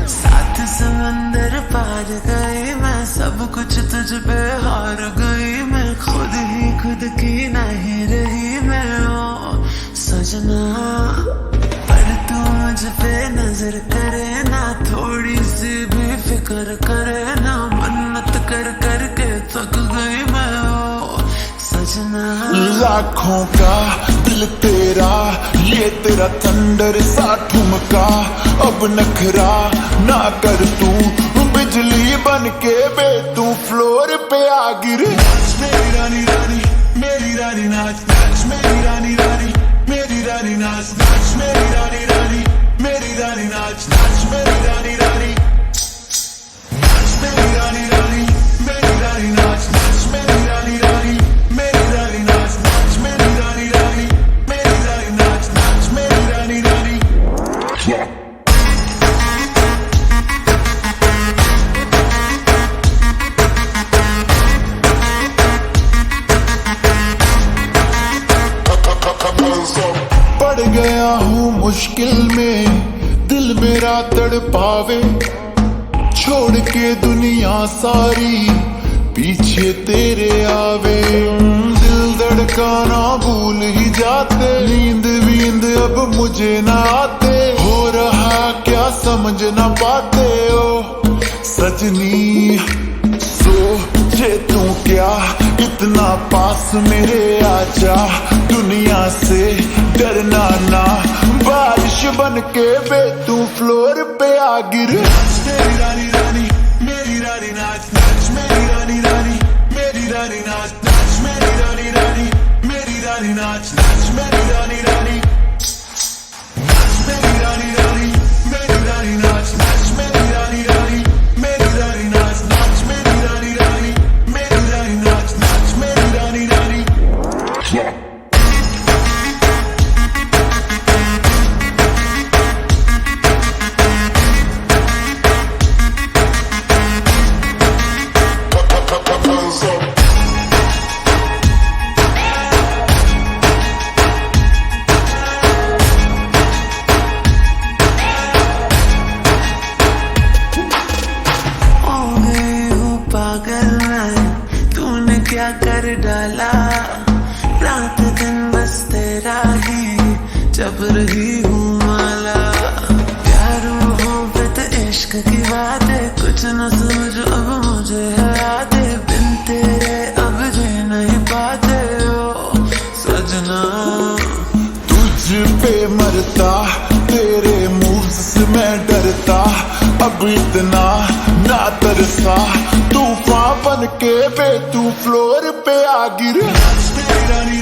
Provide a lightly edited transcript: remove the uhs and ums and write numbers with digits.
सात समंदर पार गई मैं, सब कुछ तुझ पे हार गई मैं, खुद ही खुद की नहीं रही मैं ओ सजना। पर तू मुझ पे नजर करे ना, थोड़ी सी भी फिक्र करे ना, मन्नत कर कर के थक गई मैं ओ सजना। लाखों का दिल तेरा, ये तेरा थंडर सा ठुमका, अब नखरा ना कर तू, बिजली बन के बे तू फ्लोर पे आ गिर। मेरी रानी रानी मेरी रानी नाच नाच, मेरी रानी रानी मेरी रानी नाच नाच, मेरी रानी रानी मेरी रानी नाच नाच, मेरी रानी रानी नाच, मेरी रानी रानी मेरी रानी नाच नाच, मेरी रानी रानी मेरी रानी नाच नाच, मेरी रानी रानी मेरी रानी नाच नाच, मेरी रानी रानी। पड़ गया हूँ मुश्किल में, दिल मेरा तड़पावे, छोड़ के दुनिया सारी पीछे तेरे आवे। दिल धड़काना भूल ही जाते, नींद वींद अब मुझे ना आते, हो रहा क्या समझ ना पाते ओ सजनी। सोचे तू क्या इतना पास मेरे आजा, दुनिया से डरना ना, बारिश बन के बे तू फ्लोर पे आ गिर। मेरी रानी रानी मेरी रानी नाच नाच, मेरी रानी रानी मेरी रानी नाच नाच, मेरी रानी रानी मेरी रानी नाच नाच, मेरी रानी रानी नाच, मेरी रानी रानी मेरी रानी नाच नाच, मेरी रानी रानी मेरी रानी नाच नाच, मेरी रानी रानी मेरी रानी नाच नाच, मेरी रानी रानी। तूने क्या कर डाला, रात दिन बस तेरा ही जब रही हूँ माला। प्यार मोहब्बत इश्क की बात है, कुछ न समझ अब मुझे याद है, बिन तेरे अब जी नहीं पाते ओ सजना। तुझ पे मरता, तेरे मूव्स से मैं डरता, अब इतना ना तरसा, तूफान बन के बे तू फ्लोर पे आ गिर। मेरी रानी